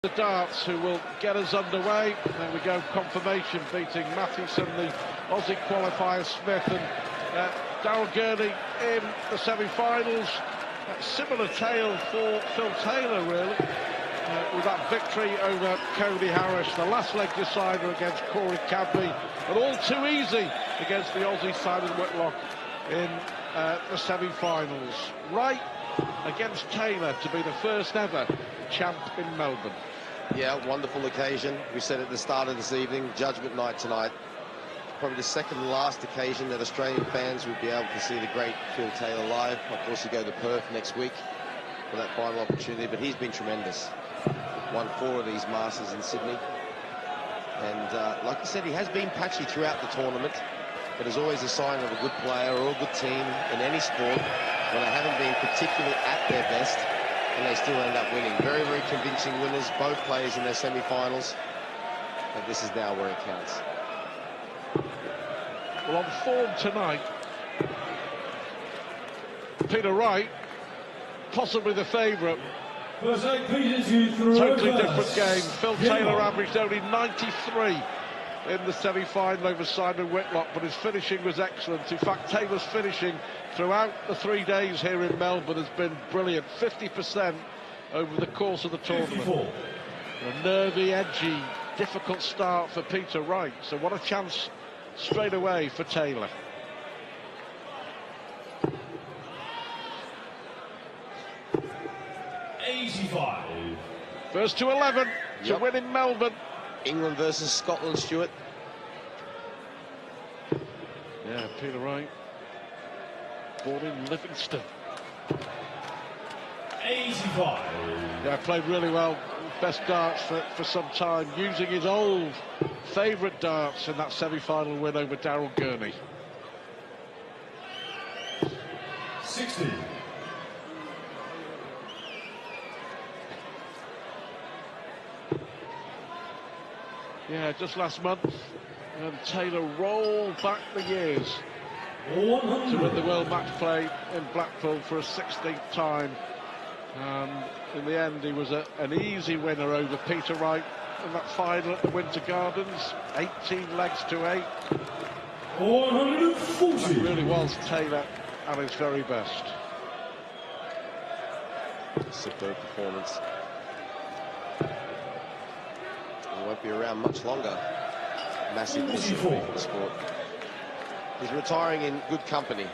The darts who will get us underway. There we go, confirmation, beating Mathieson, the Aussie qualifier Smith, and Daryl Gurney in the semi-finals. Similar tale for Phil Taylor, really, with that victory over Cody Harris, the last leg decider against Corey Cadby, and all too easy against the Aussie Simon Whitlock in the semi-finals. Wright against Taylor to be the first ever champ in Melbourne. Yeah, wonderful occasion. We said at the start of this evening, judgment night tonight. Probably the second and last occasion that Australian fans would be able to see the great Phil Taylor live. Of course, he go to Perth next week for that final opportunity, but he's been tremendous. Won 4 of these Masters in Sydney. And like I said, he has been patchy throughout the tournament, but is always a sign of a good player or a good team in any sport when they haven't been particularly at their best, and they still end up winning. Very, very convincing winners, both players in their semi-finals, and this is now where it counts. Well, on form tonight, Peter Wright, possibly the favourite. Totally different game. Phil Taylor averaged only 93 in the semi-final over Simon Whitlock, but his finishing was excellent. In fact, Taylor's finishing throughout the 3 days here in Melbourne has been brilliant. 50% over the course of the tournament. A nervy, edgy, difficult start for Peter Wright. So what a chance straight away for Taylor. First to 11 to win in Melbourne. England versus Scotland, Stuart. Yeah, Peter Wright, born in Livingston. 85. Yeah, played really well. Best darts for some time, using his old favourite darts in that semi-final win over Daryl Gurney. 60. Yeah, just last month, and Taylor rolled back the years 100. to win the World Match Play in Blackpool for a 16th time. In the end, he was an easy winner over Peter Wright in that final at the Winter Gardens, 18 legs to 8. 140. That really was Taylor at his very best. Superb performance. He won't be around much longer. Massive mission for the sport. He's retiring in good company.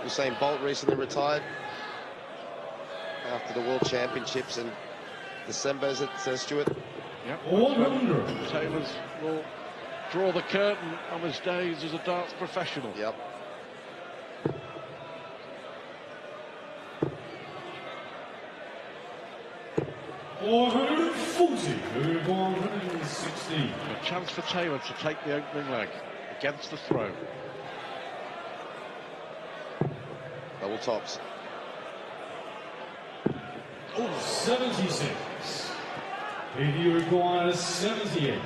Usain Bolt recently retired after the World Championships in December, is it, Stuart? Yep. 100. Taylor's will draw the curtain on his days as a darts professional. Yep. $140 160. A chance for Taylor to take the opening leg against the throw. Double tops. Oh, 76. If you require 78.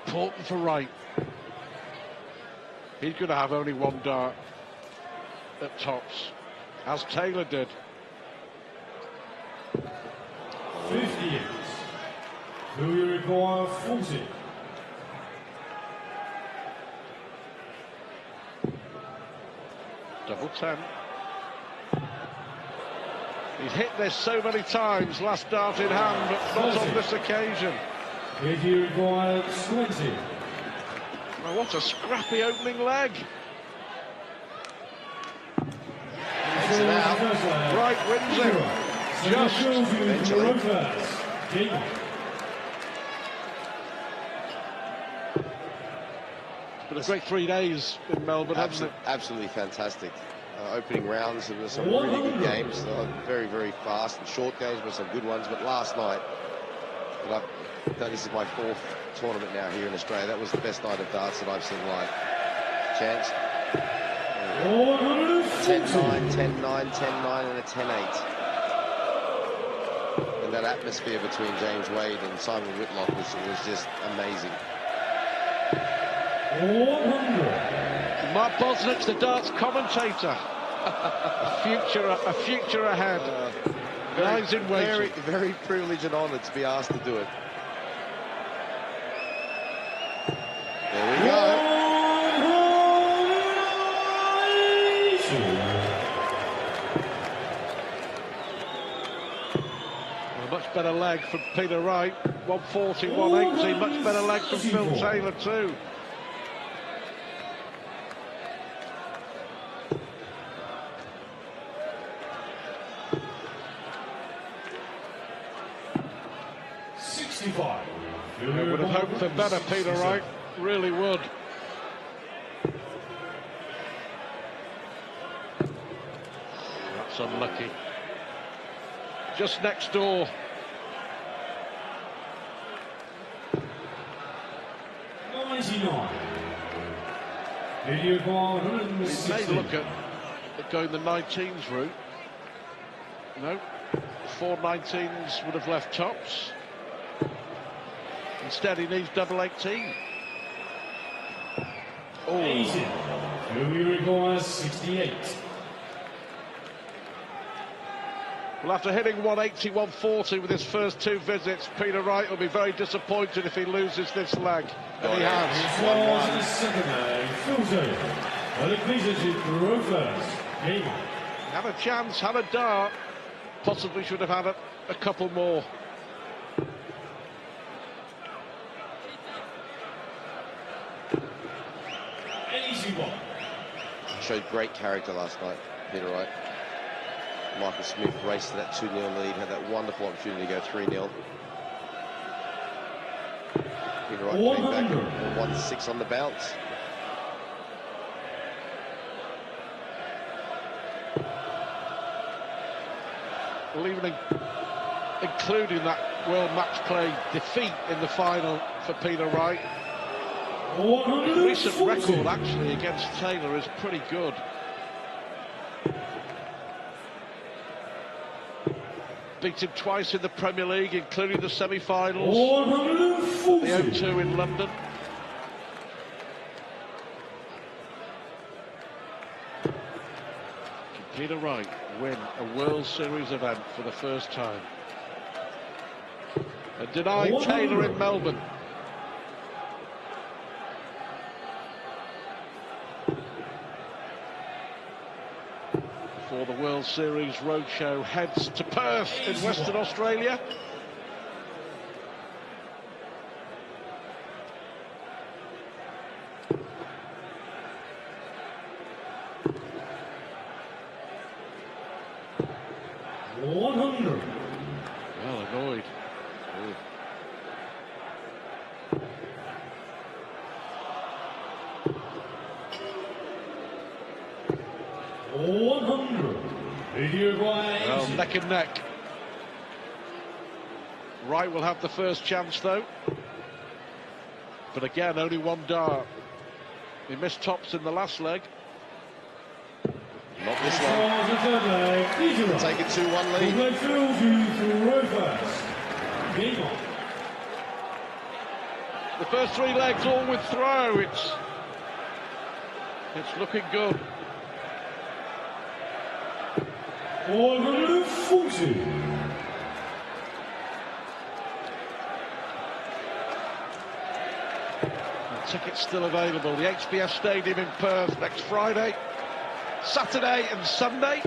Important for Wright. He's going to have only one dart at tops, as Taylor did. 58. Do you require 40? Double 10. He's hit this so many times, last dart in hand, but not on this occasion. If you require 20. Oh, what a scrappy opening leg. Takes it out. Wright wins it. Just eventually. But a great 3 days in Melbourne, hasn't it? Absolutely fantastic. Opening rounds, there were some really good games. Very, very fast and short games, but some good ones. But last night, this is my 4th tournament now here in Australia. That was the best night of darts that I've seen live. Chance. 10-9, 10-9, 10-9, and a 10-8. And that atmosphere between James Wade and Simon Whitlock was just amazing. 100. Mark Bosnick's the darts commentator. A future ahead. Guys in waiting. Very, very privileged and honoured to be asked to do it. There we go. A much better leg from Peter Wright. 140, 180. Much better leg from Phil Taylor too. I would have hoped for better, Peter Wright. Really would. That's unlucky. Just next door. We may look at going the 19s route. No, 4 19s would have left tops. Instead, he needs double 18. He requires 68. Well, after hitting 180, 140 with his first 2 visits, Peter Wright will be very disappointed if he loses this leg. And he has. The second leg, filter. Well, it pleases you to row first. Had a chance, had a dart. Possibly should have had a couple more. Showed great character last night, Peter Wright. Michael Smith raced to that 2-0 lead, had that wonderful opportunity to go 3-0. Peter Wright came back on 1-6 on the bounce. Well, even including that World Match Play defeat in the final for Peter Wright, his recent record actually against Taylor is pretty good. Beat him twice in the Premier League, including the semi-finals, the O2 in London. Can Peter Wright win a World Series event for the first time? And deny Taylor in Melbourne. Before the World Series roadshow heads to Perth in Western Australia. Well annoyed. Ooh. Well, neck and neck. Wright will have the first chance though. But again, only 1 dart. He missed tops in the last leg. Not this one. Take a 2-1 lead. The first 3 legs all with throw. It's looking good. 140. The ticket's still available. The HBS Stadium in Perth next Friday, Saturday and Sunday.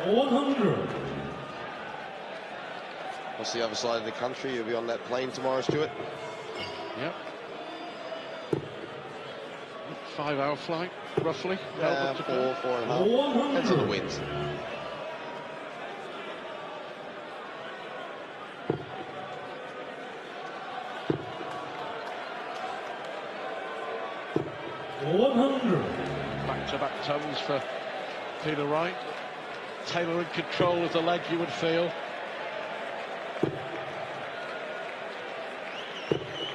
100. What's the other side of the country? You'll be on that plane tomorrow, Stuart? Yep. 5-hour flight, roughly. 4.5. Depends on the winds. Back-to-back tons for Peter Wright. Taylor in control of the leg, you would feel.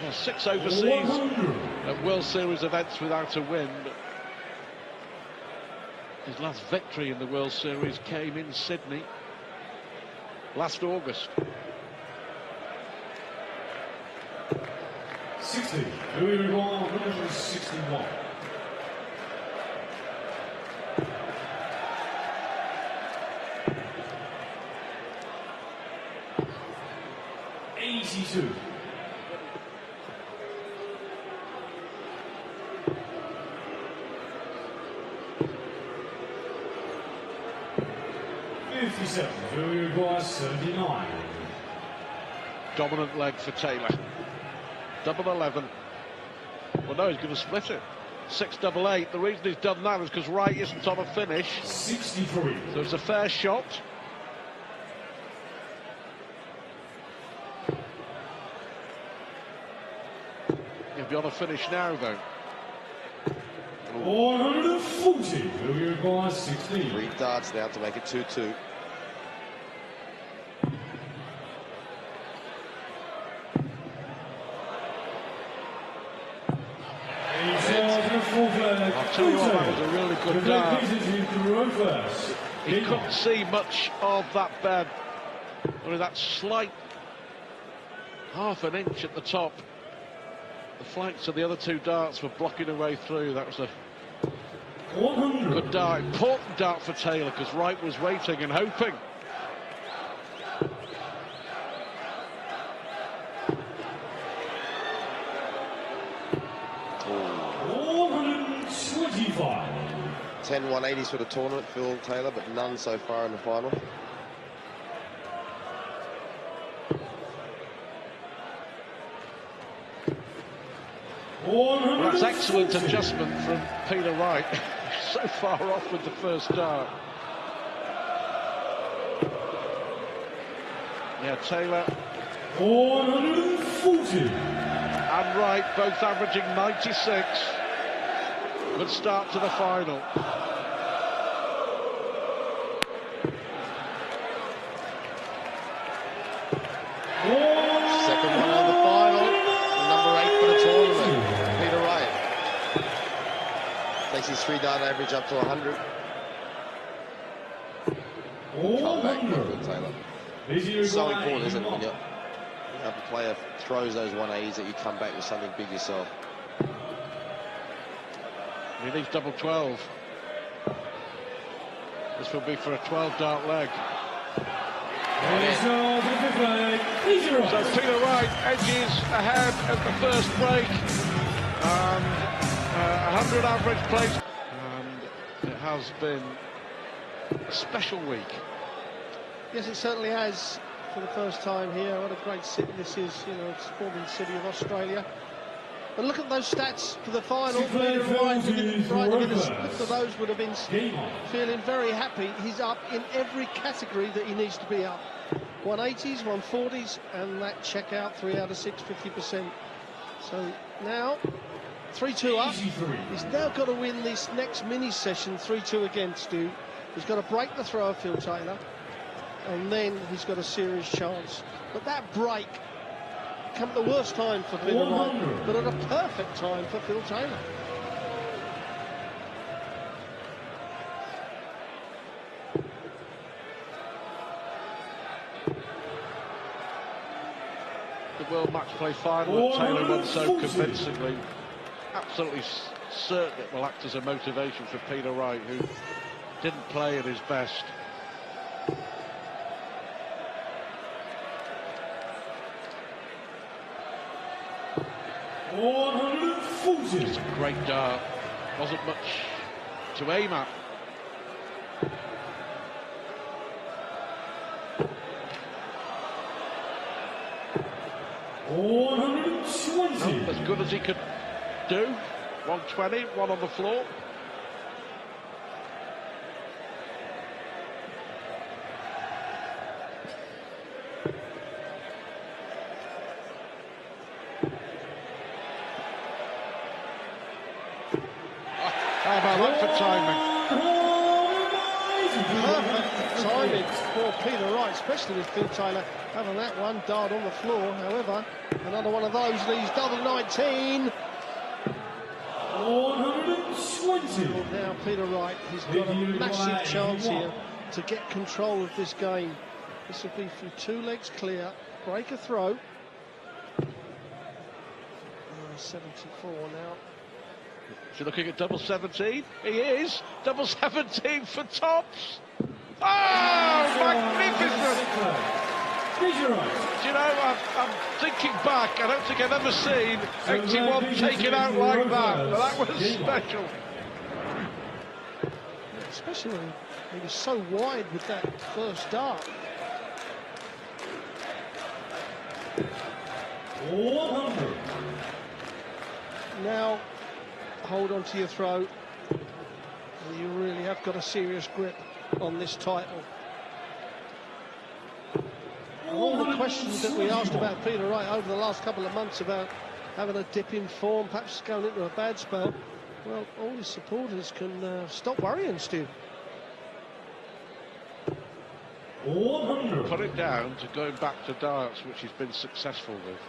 Yeah, 6 overseas at World Series events without a win. But his last victory in the World Series came in Sydney last August. 60. Louis Regal, 161. 82. Uruguay 79. Dominant leg for Taylor. Double 11. Well, no, he's going to split it. 6-8. The reason he's done that is because Wright isn't on a finish. 63. So it's a fair shot. He'll be on a finish now, though. 140. Uruguay 16. 3 darts now to make it 2-2. I'll tell you what, that was a really good dart. He couldn't see much of that bed. Only that slight half an inch at the top. The flanks of the other 2 darts were blocking their way through. That was a good dart. Important dart for Taylor because Wright was waiting and hoping. Oh. 125. 10 180s for the tournament, Phil Taylor, but none so far in the final. Well, that's excellent adjustment from Peter Wright. So far off with the first dart. Yeah, Taylor 140. and Wright both averaging 96. Good start to the final. Second one of the final. Number 8 for the tournament, Peter Wright. Takes his 3-dart average up to 100. Comeback for Phil Taylor. So important, isn't it, when you have a player throws those 180s that you come back with something big yourself. He needs double 12. This will be for a 12-dart leg. So Peter Wright edges ahead at the first break. And 100 average place. And it has been a special week. Yes, it certainly has. For the first time here, what a great city this is, you know, sporting city of Australia. But look at those stats for the final. Peter Wright, for those would have been feeling very happy. He's up in every category that he needs to be up. 180s, 140s, and that check out 3 out of 6, 50%. So now 3-2 up. He's now got to win this next mini session 3-2 again, Stu. He's got to break the throw of Phil Taylor, and then he's got a serious chance. But that break come at the worst time for Peter Wright, but at a perfect time for Phil Taylor. The World Match Play final that Taylor won so convincingly. Absolutely certain it will act as a motivation for Peter Wright, who didn't play at his best. It's a great dart. Wasn't much to aim at. As good as he could do. 120, one on the floor. How about that for timing? Perfect timing for Peter Wright, especially with Phil Taylor having that one dart on the floor. However, another one of those leaves double 19. 120. Well, now Peter Wright, he's got a massive chance here to get control of this game. This will be from 2 legs clear, break a throw. 74 now. Is he looking at double 17? He is. Double 17 for tops. Oh, magnificent! Do you know, I'm thinking back, I don't think I've ever seen 81 taken out like that. That was special. Especially when he was so wide with that first dart. 100. Now, hold on to your throw. You really have got a serious grip on this title. And all the questions that we asked about Peter Wright over the last couple of months about having a dip in form, perhaps going into a bad spell, well, all his supporters can stop worrying, Stu. 100. Put it down to going back to darts, which he's been successful with.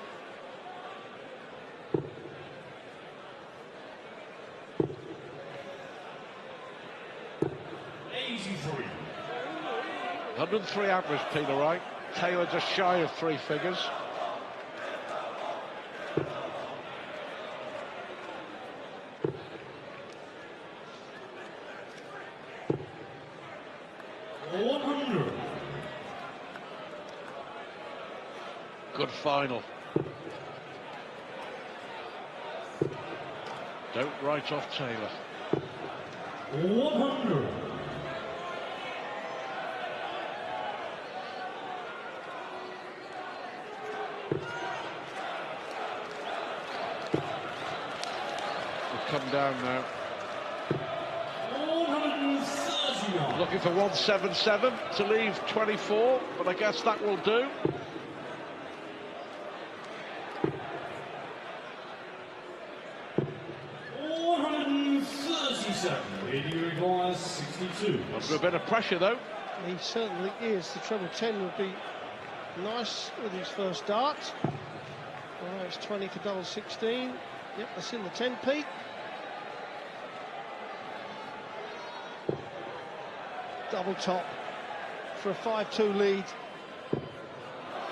Easy 3. 103 average, Peter Wright. Taylor just shy of 3 figures. Good final. Don't write off Taylor. 100. We'll come down now. 139. Looking for 177 to leave 24, but I guess that will do. He requires 62. Under a bit of pressure though. He certainly is. The treble 10 would be nice with his first dart. Well, it's 20 for double 16. Yep, that's in the 10p. Double top for a 5-2 lead.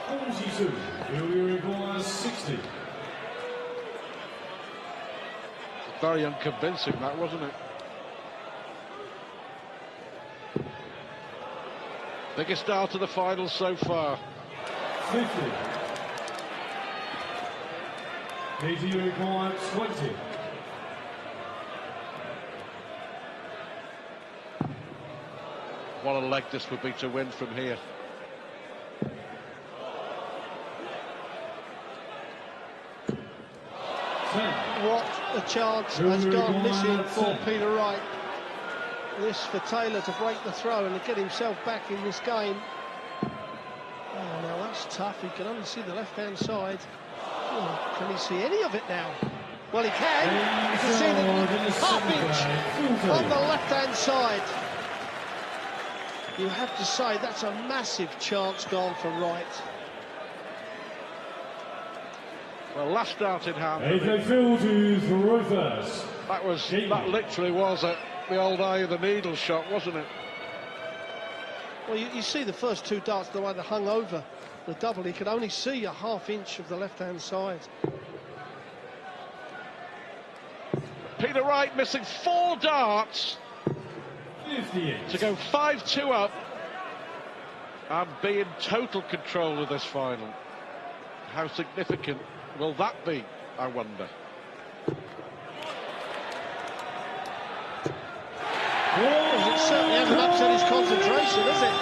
42. He requires 60. Very unconvincing, that, wasn't it? Biggest start of the final so far. 50. He requires 20. What a leg this would be to win from here. What a chance has gone missing for Peter Wright. This for Taylor to break the throw and to get himself back in this game. Oh, now that's tough. He can only see the left-hand side. Oh, can he see any of it now? Well, he can. You can see the half inch on the left-hand side. You have to say that's a massive chance gone for Wright. Well, last start in hand. AJ Field to throw first. That literally was the old eye of the needle shot, wasn't it? Well, you see the first 2 darts, the way they hung over the double. He could only see a half inch of the left-hand side. Peter Wright missing 4 darts 58. to go 5-2 up and be in total control of this final. How significant will that be, I wonder? It certainly hasn't upset his concentration, has it?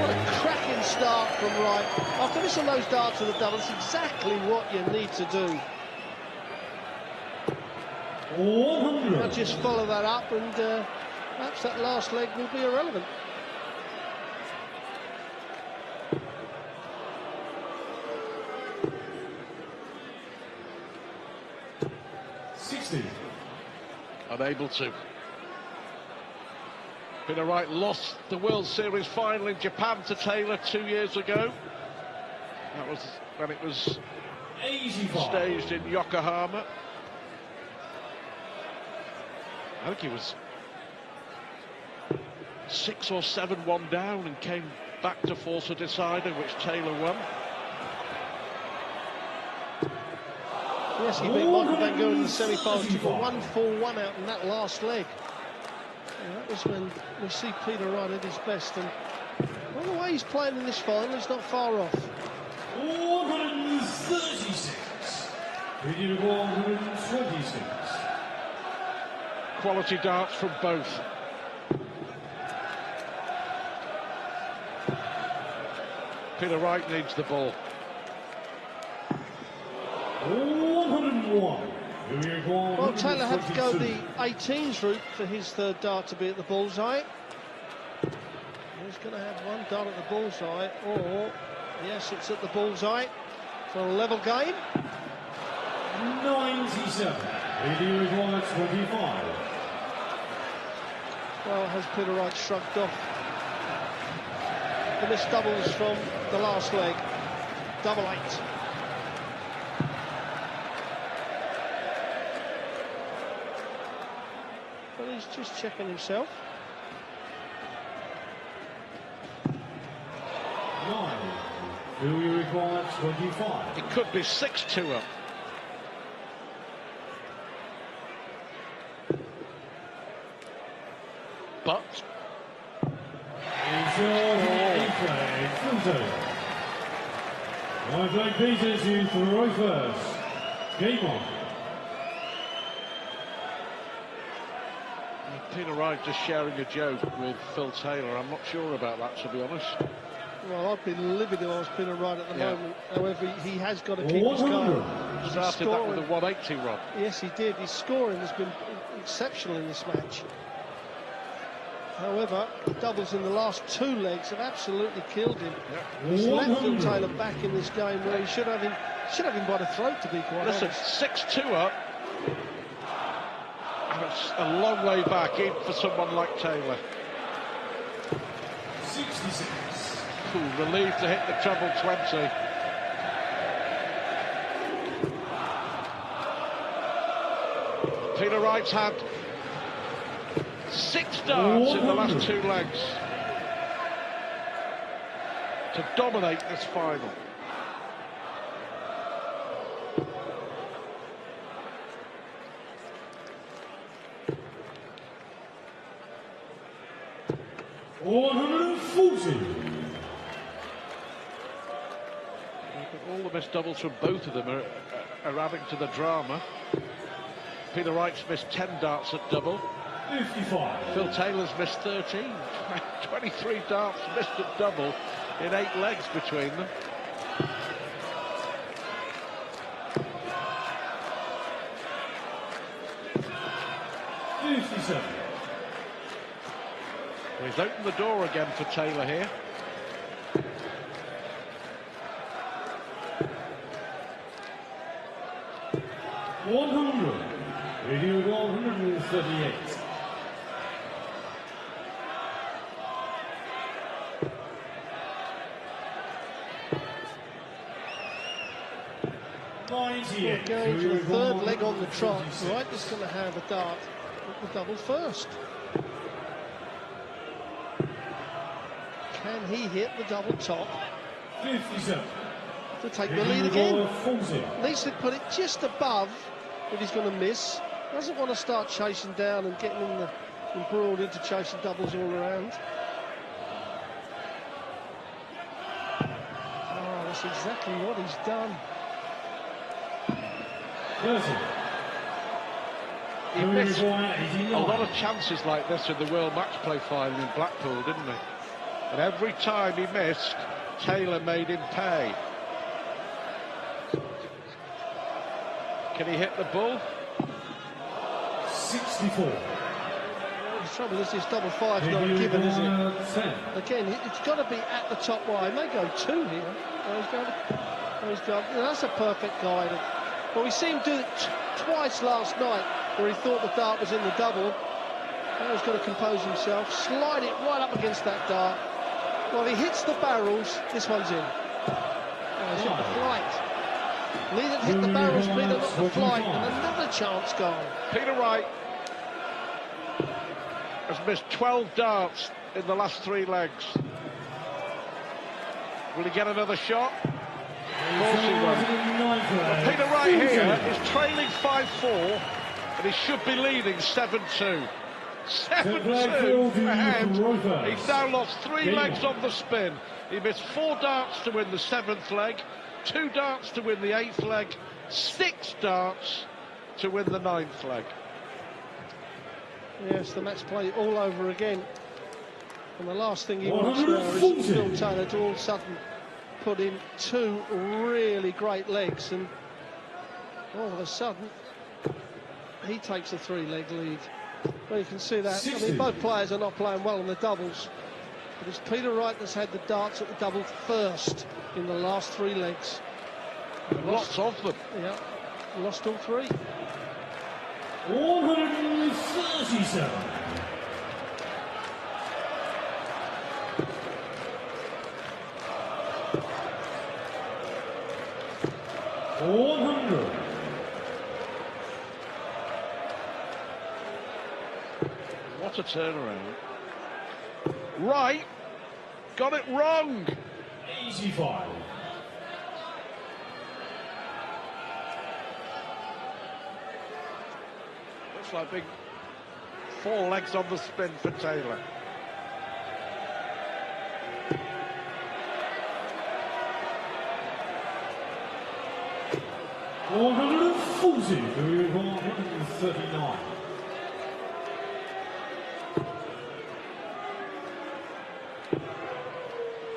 What a cracking start from Wright. After missing those darts of the double, it's exactly what you need to do. 100. Now just follow that up and perhaps that last leg will be irrelevant. Unable to. Peter Wright lost the World Series final in Japan to Taylor 2 years ago. That was when it was 85. staged in Yokohama. I think he was 6 or 7-1 down and came back to force a decider, which Taylor won. Yes, he beat Michael Van Gerwen in the semi-finals, took a 1-4-1 out in that last leg. And that was when we see Peter Wright at his best, and well, the way he's playing in this final, he's not far off. 136. Video 126. Quality darts from both. Peter Wright needs the ball. 101. Well, Taylor had to go the 18s route for his third dart to be at the bullseye. He's going to have one dart at the bullseye, or yes, it's at the bullseye for a level game. 97. Video required 25. Well, has Peter Wright shrugged off the missed doubles from the last leg? Double 8. Well, he's just checking himself. 9. Video required 25. It could be 6-2 up. But My Black Peters to throw first. Game on. Peter Wright just sharing a joke with Phil Taylor. I'm not sure about that, to be honest. Well, I'd be livid if I was Peter Wright at the moment. However, he has got to keep his 100. going. Started that with a 180 run. Yes, he did. His scoring has been exceptional in this match. However, doubles in the last 2 legs have absolutely killed him. He's left Phil Taylor back in this game where he should have him by the throat, to be quite honest. 6-2 up. That's a long way back, even for someone like Taylor. 66. Ooh, relieved to hit the treble 20. Peter Wright's had 6 darts in the last 2 legs to dominate this final. All the missed doubles from both of them are adding to the drama. Peter Wright's missed 10 darts at double. 55. Phil Taylor's missed 13. 23 darts missed at double in 8 legs between them. He's opened the door again for Taylor here. Radio 138. Going for the third leg on the trot. Wright is going to have a dart at the double first. Can he hit the double top 57. to take the lead again? Needs to put it just above if he's going to miss. Doesn't want to start chasing down and getting embroiled into chasing doubles all around. Oh, that's exactly what he's done. He missed a lot of chances like this in the World Match Play final in Blackpool, didn't he? And every time he missed, Taylor made him pay. Can he hit the ball? 64. The trouble is this double 5's not a given, is it? Again, it's got to be at the top wire. He may go 2 here. That's a perfect guide. Well, we seen him do it twice last night, where he thought the dart was in the double. Now he's got to compose himself, slide it right up against that dart. Well, he hits the barrels, this one's in. Oh, he's hit the flight. Neither hit the barrels, neither got the flight, and another chance gone. Peter Wright has missed 12 darts in the last 3 legs. Will he get another shot? Of course he will. Peter Wright here is trailing 5-4, and he should be leading 7-2. 7-2 ahead. He's now lost 3 legs on the spin. He missed 4 darts to win the 7th leg. 2 darts to win the 8th leg, 6 darts to win the 9th leg. Yes, the match play all over again. And the last thing he wants now is Phil Taylor to all of a sudden put in 2 really great legs, and all of a sudden he takes a 3-leg lead. Well, you can see that. 60. I mean, both players are not playing well on the doubles, but it's Peter Wright that's had the darts at the double first in the last 3 legs. Lots of them. Yeah, lost all 3. 137. 100. What a turnaround. Wright got it wrong. 85. Looks like big 4 legs on the spin for Taylor. $140 to 139.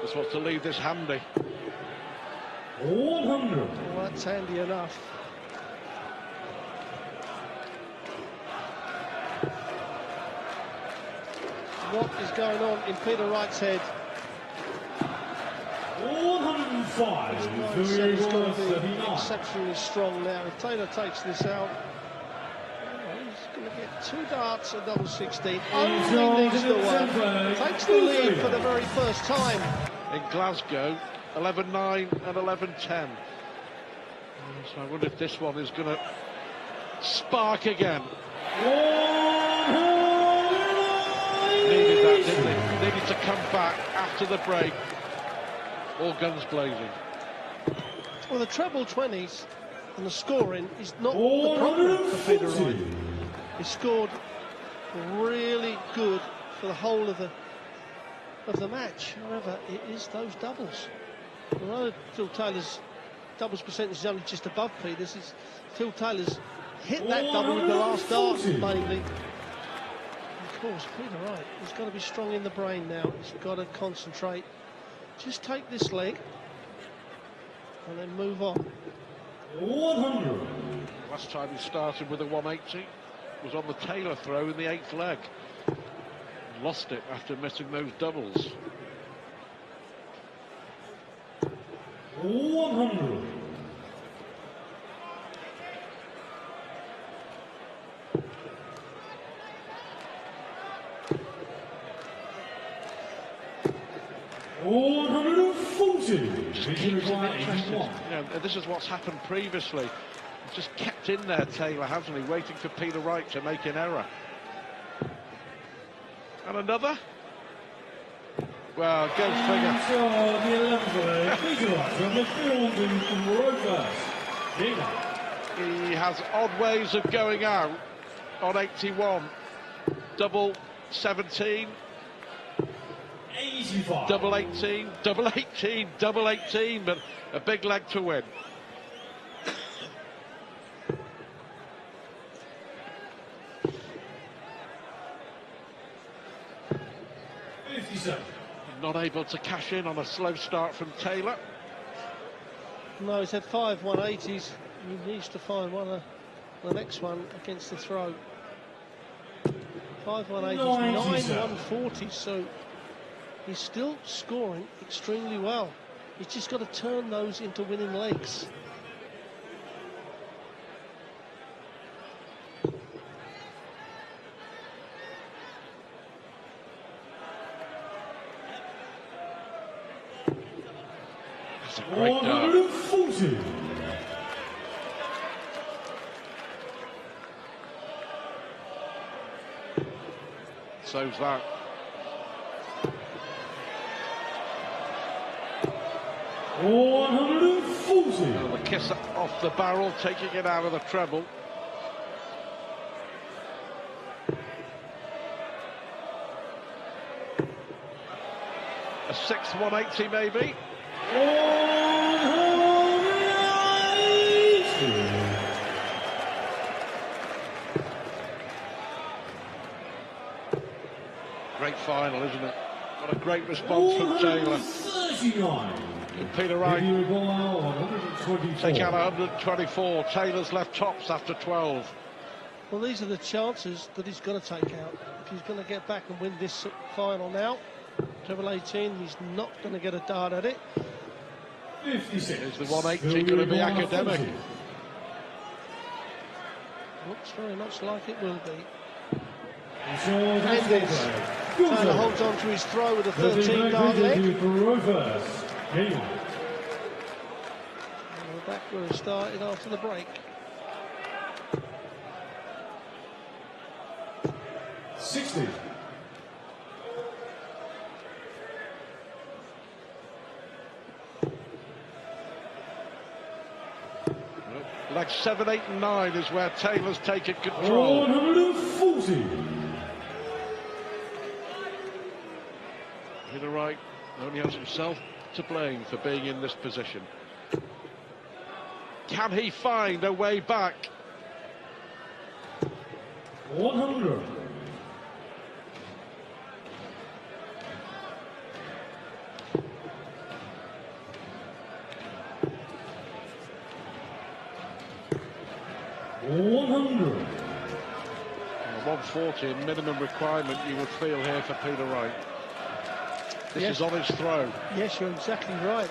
Just wants to leave this handy. 100. Well, that's handy enough. What is going on in Peter Wright's head? 105 to He's going to be 139. exceptionally strong now. If Taylor takes this out, he's going to get 2 darts at double 16. Only needs the 1. Takes the lead for the very first time. In Glasgow, 11-9 and 11-10. So I wonder if this one is going to spark again. Needed that, didn't they? Needed to come back after the break. All guns blazing. Well, the treble 20s and the scoring is not the problem for Peter Wright. He scored really good for the whole of the match. However, it is those doubles. Although Phil Taylor's doubles percentage is only just above Peter's, Phil Taylor's hit that double with the last dart mainly. Of course, Peter Wright has got to be strong in the brain now. He's got to concentrate. Just take this leg and then move on. 100. Last time he started with a 180 was on the Taylor throw in the 8th leg. Lost it after missing those doubles. 100. 140. Just keeps him interested. You know, this is what's happened previously. He's just kept in there, Taylor, hasn't he? Waiting for Peter Wright to make an error. And another. Well, go figure. So the 11th leg, Peter Wright from the field in reverse. He has odd ways of going out on 81. Double 17. 85. Double 18, double 18, double 18, but a big leg to win. 57. Not able to cash in on a slow start from Taylor. No, he's had 5 180s. He needs to find the next one against the throw. 5 180s, 9 140s, so he's still scoring extremely well. He's just got to turn those into winning legs. That's a great dart. 140. So's that. $140. The kiss off the barrel, taking it out of the treble. A 6 180 maybe. 180. semi-final, isn't it? What a great response from Taylor. 39. And Peter Wright Video goal 124. take out 124. Taylor's left tops after 12. Well, these are the chances that he's going to take out. If he's going to get back and win this final now, treble 18, he's not going to get a dart at it. 56. Is the 180 going to be academic? Looks very much like it will be. Taylor Taylor holds on to his throw with a 13-dart leg. And we're back where it started after the break. 60. Leg 7, 8 and 9 is where Taylor's taken control. 140. Peter Wright only has himself to blame for being in this position. Can he find a way back? 100. Well, 140, a minimum requirement you would feel here for Peter Wright. This is on his throw. Yes, you're exactly right.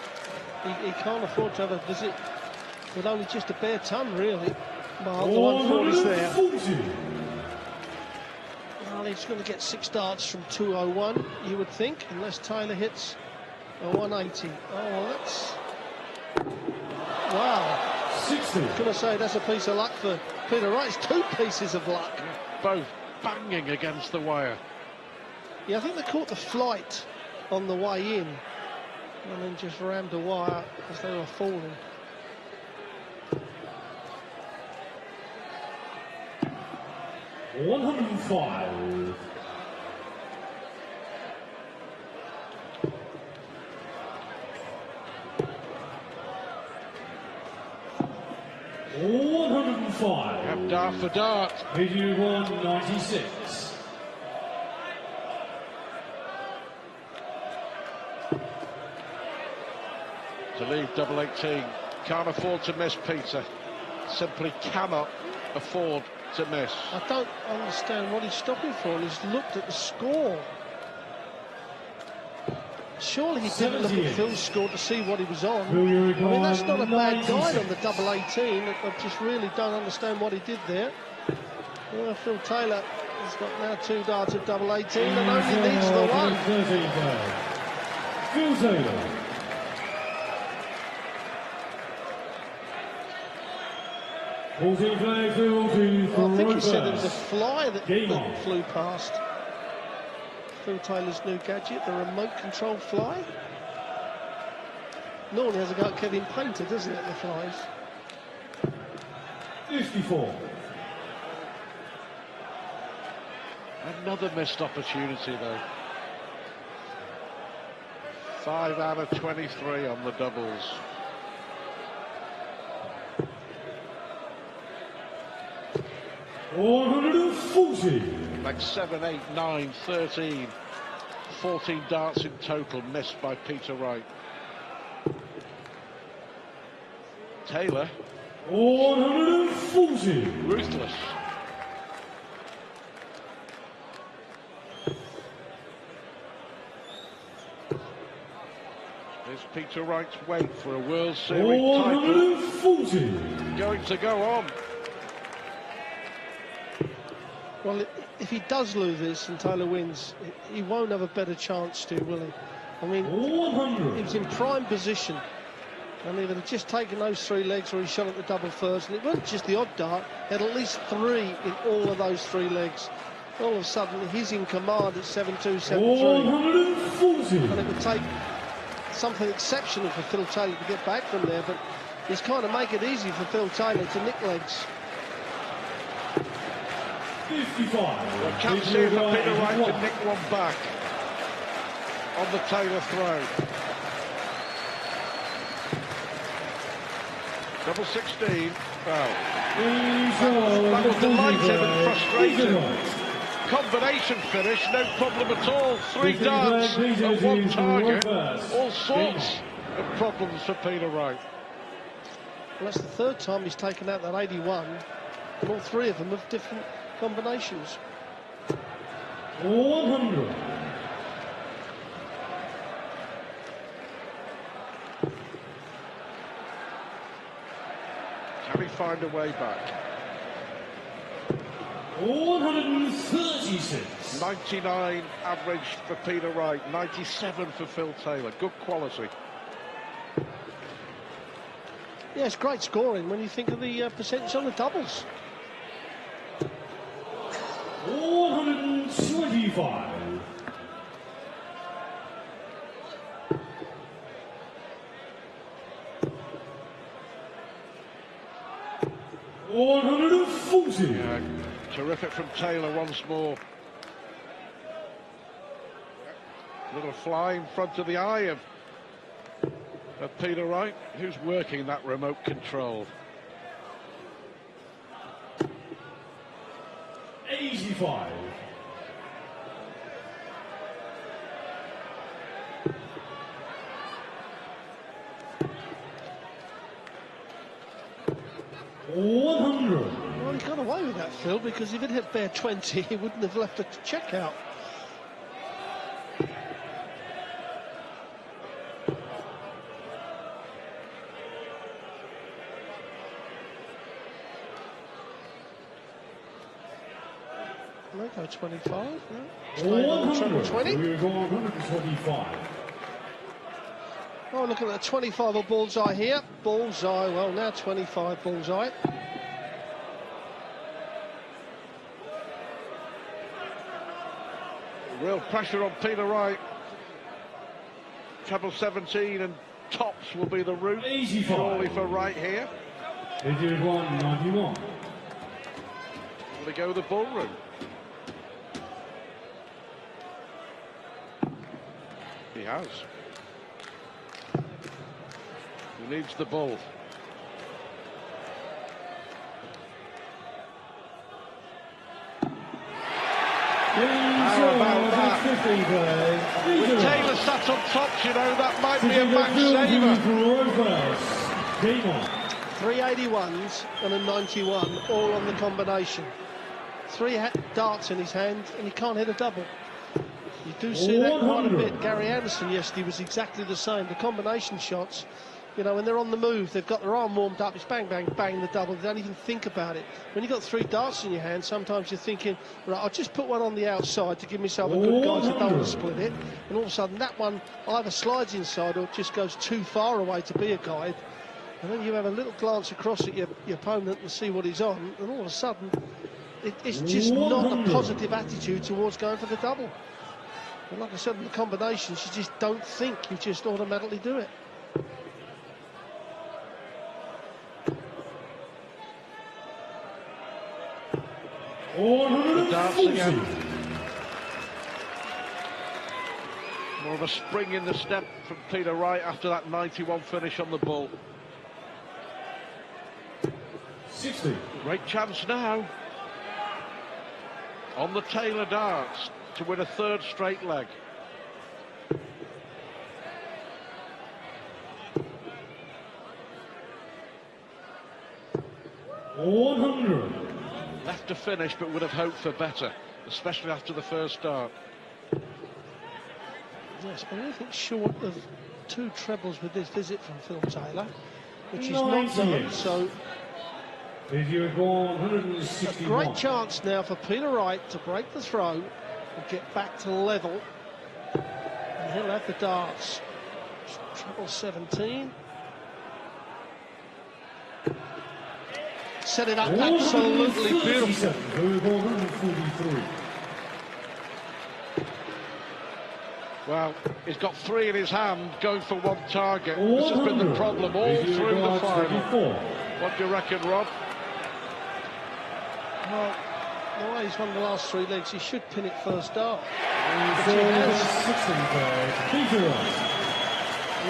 He can't afford to have a visit with only just a bare ton, really. Well, the 140's there. Well, he's going to get 6 darts from 201, you would think, unless Taylor hits a 180. Oh, well, that's... Wow. 60. I was going to say that's a piece of luck for Peter Wright. It's 2 pieces of luck. Both banging against the wire. Yeah, I think they caught the flight on the way in and then just rammed the wire as they were falling. $105. $105. Dart for dart. Video 196. To leave double 18. Can't afford to miss, Peter. Simply cannot afford to miss. I don't understand what he's stopping for. He's looked at the score. Surely he didn't look at Phil's score to see what he was on. I mean, that's not a bad guide on the double 18. I just really don't understand what he did there. Well, Phil Taylor has got now 2 darts at double 18 and only needs the 1. Phil Taylor. Well, I think he said it was a fly that flew past. Phil Taylor's new gadget, the remote control fly. Normally has a go at Kevin Painter, doesn't it, the flies? 54. Another missed opportunity, though. 5 out of 23 on the doubles. $140. Like 7, 8, 9, 13. 14 darts in total missed by Peter Wright. Taylor. 140. Ruthless. There's Peter Wright's wait for a World Series title. 140. Going to go on. Well, if he does lose this and Taylor wins, he won't have a better chance to, will he? I mean, 100. he was in prime position. And he would have just taken those 3 legs where he shot at the double first. And it wasn't just the odd dart. He had at least 3 in all of those 3 legs. All of a sudden, he's in command at 7-2, 7-3. 140. And it would take something exceptional for Phil Taylor to get back from there. But he's kind of make it easy for Phil Taylor to nick legs. 55. Well, can't see if Peter Wright can nick one back on the Taylor throw. Double 16. Well, that will delight him and frustrate him. combination finish, no problem at all. 3 darts at one target. All sorts of problems for Peter Wright. Well, that's the third time he's taken out that 81, and all 3 of them have different combinations. 100. Can he find a way back? 136. 99 average for Peter Wright, 97 for Phil Taylor. Good quality. Yeah, it's great scoring when you think of the percentage on the doubles. 125. 140. Yeah, terrific from Taylor once more. Little fly in front of the eye of Peter Wright, who's working that remote control. 85. 100. Well, he got away with that, Phil, because if it had bare 20, he wouldn't have left a check out. No, go 25. No. 100. 20. We're going 125. Oh, look at that 25 of bullseye here. Bullseye, well, now 25 bullseye. Real pressure on Peter Wright. Treble 17 and tops will be the route, 85. surely, for Wright here. 81, 91. Will they go the ballroom? He has. He needs the ball. How about that? With Taylor sat on top, you know, that might be a max saver. 381s and a 91, all on the combination. 3 darts in his hand, and he can't hit a double. You do see that quite a bit. Gary Anderson yesterday was exactly the same. The combination shots, you know, when they're on the move, they've got their arm warmed up, it's bang, bang, bang, the double. They don't even think about it. When you've got 3 darts in your hand, sometimes you're thinking, right, I'll just put one on the outside to give myself a good guy to double split it. And all of a sudden, that one either slides inside or just goes too far away to be a guide. And then you have a little glance across at your opponent and see what he's on, and all of a sudden, it's just not a positive attitude towards going for the double. And like I said, in the combinations, you just don't think, you just automatically do it. The darts again. More of a spring in the step from Peter Wright after that 91 finish on the ball. 60. Great chance now on the Taylor darts to win a 3rd straight leg. Left to finish, but would have hoped for better, especially after the first dart. Yes, but anything short of 2 trebles with this visit from Phil Taylor, which is 90. not done, so a great chance now for Peter Wright to break the throw and get back to level, and he'll have the darts. Treble 17. Set it up absolutely beautiful. Well, he's got 3 in his hand, going for 1 target. This has been the problem all through the final. What do you reckon, Rob? Well, the way he's won the last 3 legs, he should pin it first dart.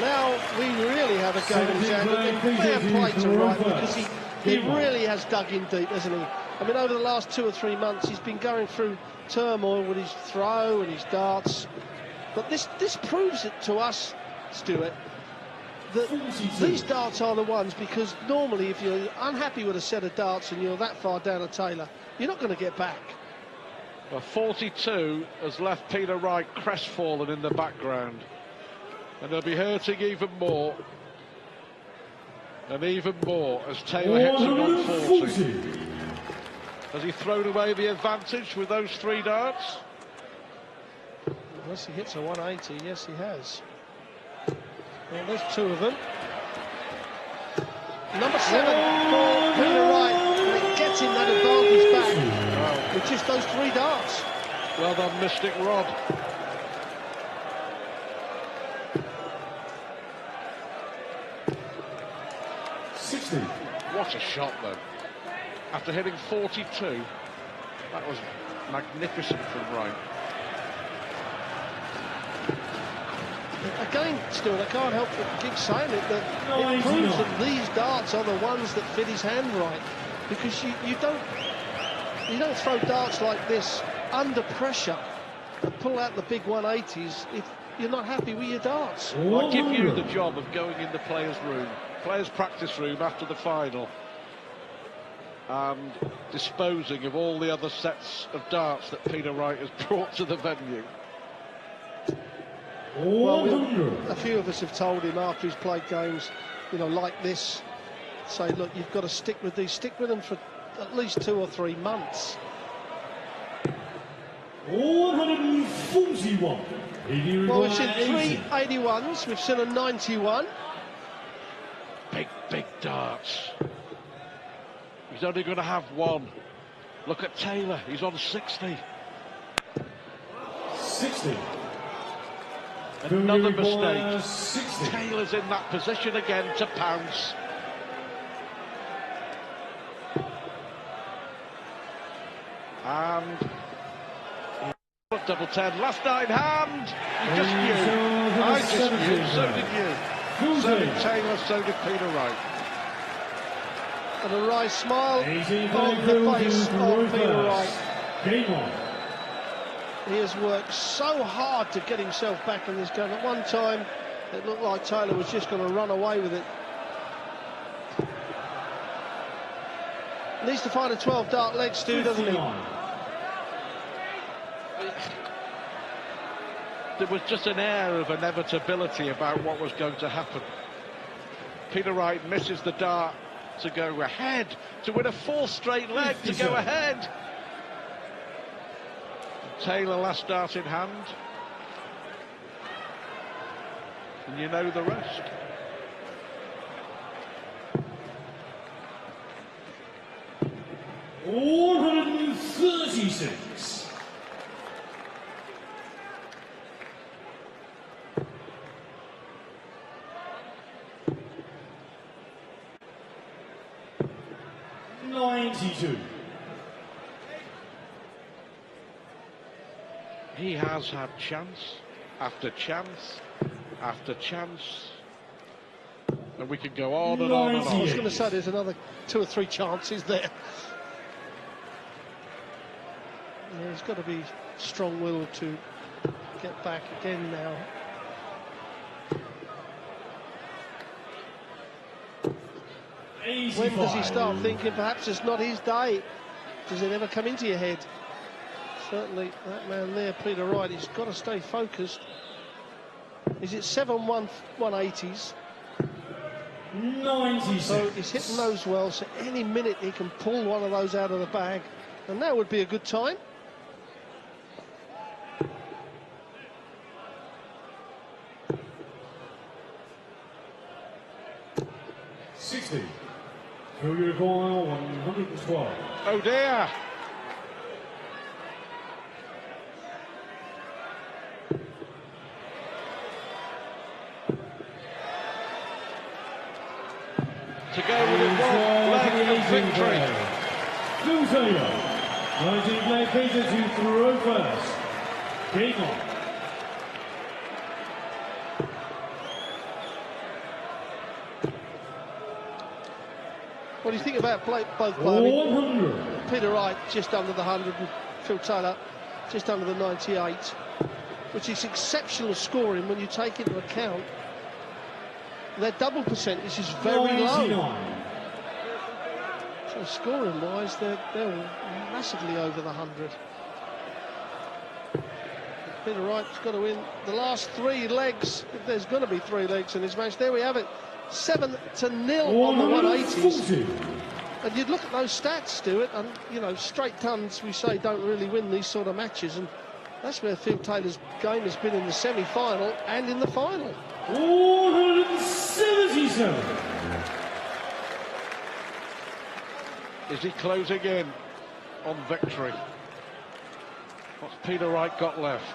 Now we really have a game in his hand. Fair play to Wright, because he really has dug in deep, hasn't he? I mean, over the last 2 or 3 months, he's been going through turmoil with his throw and his darts. But this proves it to us, Stuart, that these darts are the ones, because normally if you're unhappy with a set of darts and you're that far down a Taylor, you're not going to get back. Well, 42 has left Peter Wright crestfallen in the background. And he'll be hurting even more. And even more as Taylor hits him on 40. Has he thrown away the advantage with those 3 darts? Unless he hits a 180, yes he has. Well, there's 2 of them. Number 7 for Peter Wright, and it gets him that advantage back with just those 3 darts. Well done, Mystic Rod. What a shot, though. After hitting 42, that was magnificent from Wright. Again, Stuart, I can't help but keep saying it, that it proves that these darts are the ones that fit his hand right. Because you don't throw darts like this under pressure and pull out the big 180s if you're not happy with your darts. I give you the job of going in the players' practice room after the final and disposing of all the other sets of darts that Peter Wright has brought to the venue. Well, a few of us have told him after he's played games, you know, like this, say, look, you've got to stick with these, stick with them for at least 2 or 3 months. 141. Well, we've seen 3 81s, we've seen a 91. Big darts. He's only going to have 1. Look at Taylor, he's on 60. 60. Another mistake. 60. Taylor's in that position again to pounce. And double 10, last 9 hand. You just knew. I just knew. So did you. So did Taylor. So did Peter Wright. And a wry smile on the face of Peter Wright. Game on. He has worked so hard to get himself back in this game. At one time, it looked like Taylor was just going to run away with it. Needs to find a 12-dart leg, Stu, doesn't he? There was just an air of inevitability about what was going to happen. Peter Wright misses the dart to go ahead, to win a 4th straight leg, to go ahead. Taylor last dart in hand. And you know the rest. $136. $92. He has had chance after chance after chance, and we could go on and on and on. I was going to say there's another 2 or 3 chances there. Yeah, he's got to be strong-willed to get back again now. When does he start thinking perhaps it's not his day? Does it ever come into your head? Certainly that man there, Peter Wright, he's got to stay focused. Is it 7-1 180s? 96. So he's hitting those well, so any minute he can pull one of those out of the bag, and that would be a good time. $60. Courier going 112. Oh dear. To go with it, 1 leg of victory. Phil Taylor, 19 play Peter to throw first. Game on. What do you think about both players? 100. Peter Wright just under the 100 and Phil Taylor just under the 98, which is exceptional scoring when you take into account their double percentage is very 99. low. So scoring-wise, they're massively over the 100. Peter Wright's got to win the last 3 legs, if there's going to be 3 legs in this match. There we have it, 7-0 on the 180s. And you'd look at those stats, Stuart, and, you know, straight tons, we say, don't really win these sort of matches, and that's where Phil Taylor's game has been in the semi-final and in the final. 177. Is he closing in on victory? What's Peter Wright got left?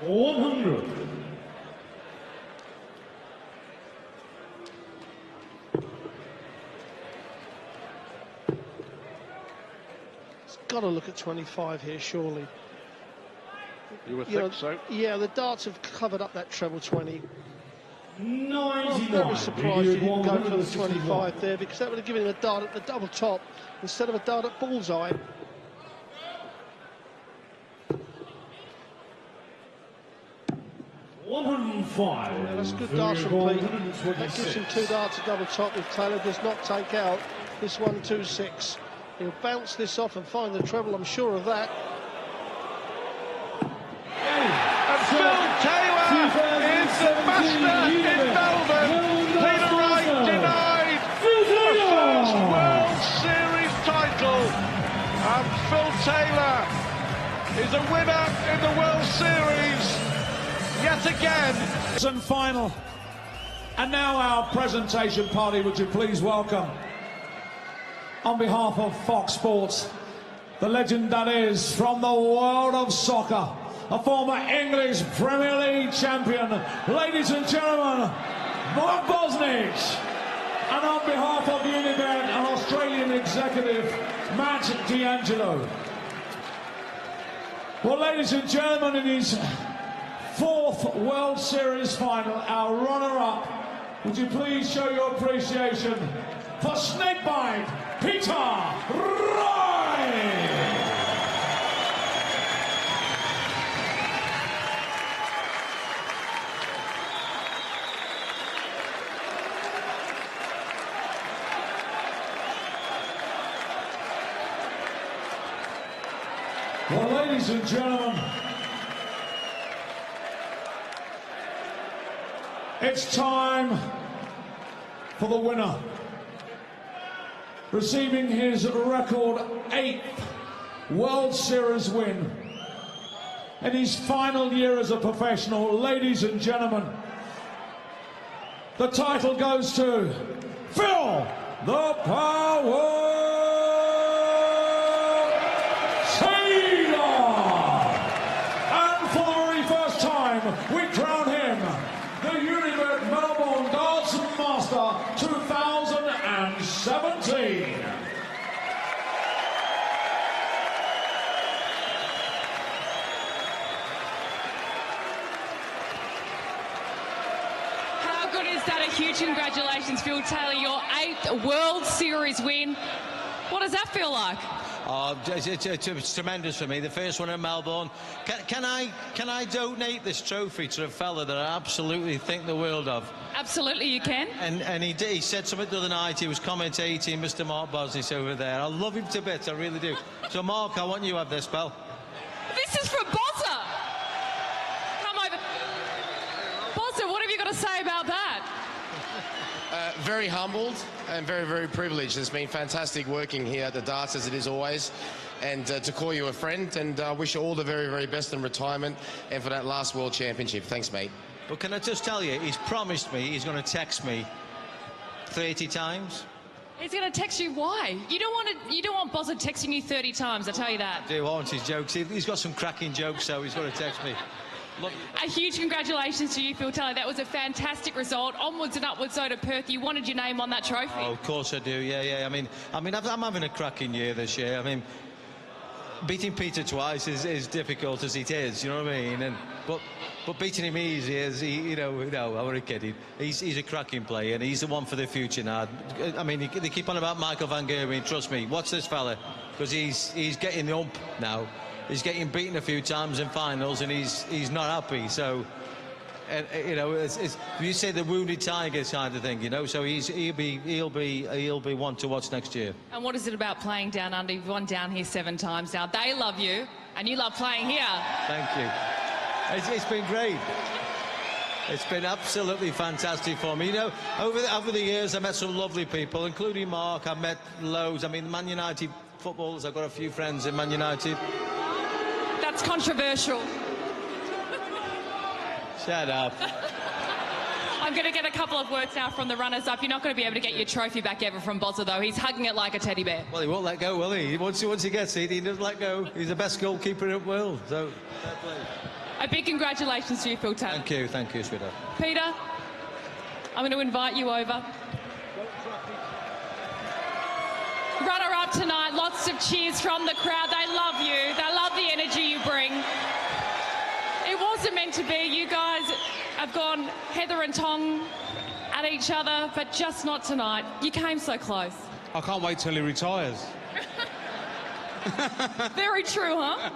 100. He's got to look at 25 here, surely. You would think so. Yeah, the darts have covered up that treble 20. 99. I'm very surprised you didn't go for the 25 there, because that would have given him a dart at the double top instead of a dart at bullseye. $105. Yeah, that's good darts from Pete. That gives him 2 darts at double top if Taylor does not take out this 126. He'll bounce this off and find the treble, I'm sure of that. And Phil Taylor is the master in Melbourne. Peter Wright denied the first World Series title. And Phil Taylor is a winner in the World Series yet again. And final. And now our presentation party, would you please welcome, on behalf of Fox Sports, the legend that is from the world of soccer, a former English Premier League champion, ladies and gentlemen, Mark Bosnich. And on behalf of Unibet, an Australian executive, Matt D'Angelo. Well, ladies and gentlemen, in his 4th World Series final, our runner-up, would you please show your appreciation for Snakebite, Peter Wright! Well, ladies and gentlemen, it's time for the winner, receiving his record 8th World Series win in his final year as a professional. Ladies and gentlemen, the title goes to Phil the Power Taylor. And for the very first time, we crown him the Unibet Melbourne Darts Master 2017. How good is that? A huge congratulations, Phil Taylor, your 8th World Series win. What does that feel like? Oh, it's tremendous for me. The first one in Melbourne. Can I donate this trophy to a fella that I absolutely think the world of? Absolutely, you can. And he said something the other night. He was commentating, Mr. Mark Bosnich over there. I love him to bits, I really do. So, Mark, I want you to have this, pal. This is from Bozza. Come over. Bozza, what have you got to say about that? Very humbled and very, very privileged. It's been fantastic working here at the Darts, as it is always, and to call you a friend, and wish you all the very, very best in retirement and for that last World Championship. Thanks, mate. But can I just tell you, he's promised me he's going to text me 30 times. He's going to text you. Why? You don't want Bozza texting you 30 times, I tell you that. I do want his jokes. He's got some cracking jokes, so he's going to text me. Look. A huge congratulations to you, Phil Taylor. That was a fantastic result. Onwards and upwards, so to Perth. You wanted your name on that trophy. Oh, of course I do. Yeah. I mean, I'm having a cracking year this year. I mean, beating Peter twice is difficult as it is, you know what I mean? But beating him easy is, you know, I'm only kidding. He's a cracking player, and he's the one for the future now. I mean, they keep on about Michael van Gerwen. Trust me, watch this fella, because he's getting the ump now. He's getting beaten a few times in finals, and he's not happy. So, you know, it's you say the wounded tiger kind of thing, you know. So he'll be one to watch next year. And what is it about playing down under? You've won down here 7 times now. They love you, and you love playing here. Thank you. It's been great. It's been absolutely fantastic for me. You know, over the years, I met some lovely people, including Mark. I've met loads. I mean, Man United footballers. I've got a few friends in Man United. That's controversial. Shut up. I'm going to get a couple of words now from the runners-up. You're not going to be able to get your trophy back ever from Bozza, though. He's hugging it like a teddy bear. Well, he won't let go, will he? Once he gets it, he doesn't let go. He's the best goalkeeper in the world. So, fair play. A big congratulations to you, Phil Taylor. Thank you, sweetheart. Peter, I'm going to invite you over. Runner-up tonight, lots of cheers from the crowd. They love you. They love the energy you bring. It wasn't meant to be. You guys have gone heather and tong at each other, but just not tonight. You came so close. I can't wait till he retires. Very true, huh?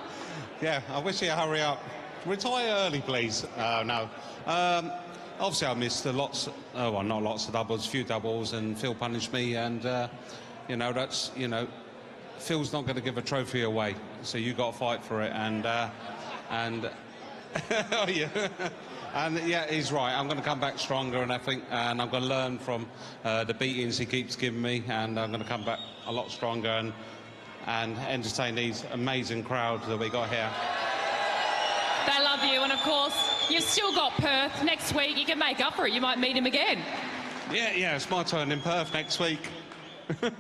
Yeah, I wish he'd hurry up. Retire early, please. No. Obviously, I missed lots. Well, not lots of doubles, few doubles, and Phil punished me. And you know, that's, you know, Phil's not going to give a trophy away, so you got to fight for it. And oh yeah, and yeah, he's right. I'm going to come back stronger, and I think, and I'm going to learn from the beatings he keeps giving me, and I'm going to come back a lot stronger and entertain these amazing crowds that we got here. They love you, and of course, you've still got Perth next week. You can make up for it. You might meet him again. Yeah, it's my turn in Perth next week.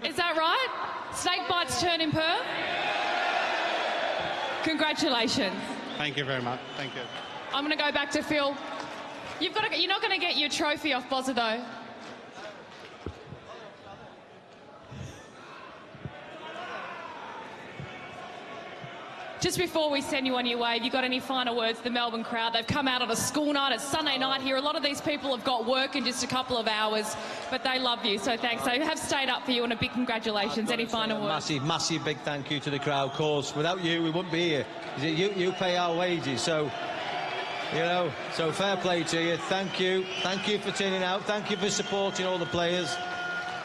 Is that right? Snake Bite's turn in Perth? Congratulations. Thank you very much. Thank you. I'm going to go back to Phil. You're not going to get your trophy off Bozza, though. Just before we send you on your way, have you got any final words to the Melbourne crowd? They've come out on a school night. It's Sunday night here. A lot of these people have got work in just a couple of hours, but they love you, so thanks. They have stayed up for you, and a big congratulations. Any final words? Massive big thank you to the crowd, of course. Without you, we wouldn't be here. You pay our wages, so, you know, so fair play to you. Thank you for turning out. Thank you for supporting all the players.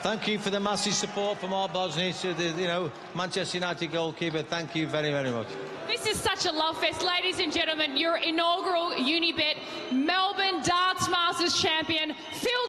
Thank you for the massive support from our Bosnians to the, you know, Manchester United goalkeeper. Thank you very, very much. This is such a love fest. Ladies and gentlemen, your inaugural Unibet Melbourne Darts Masters champion, Phil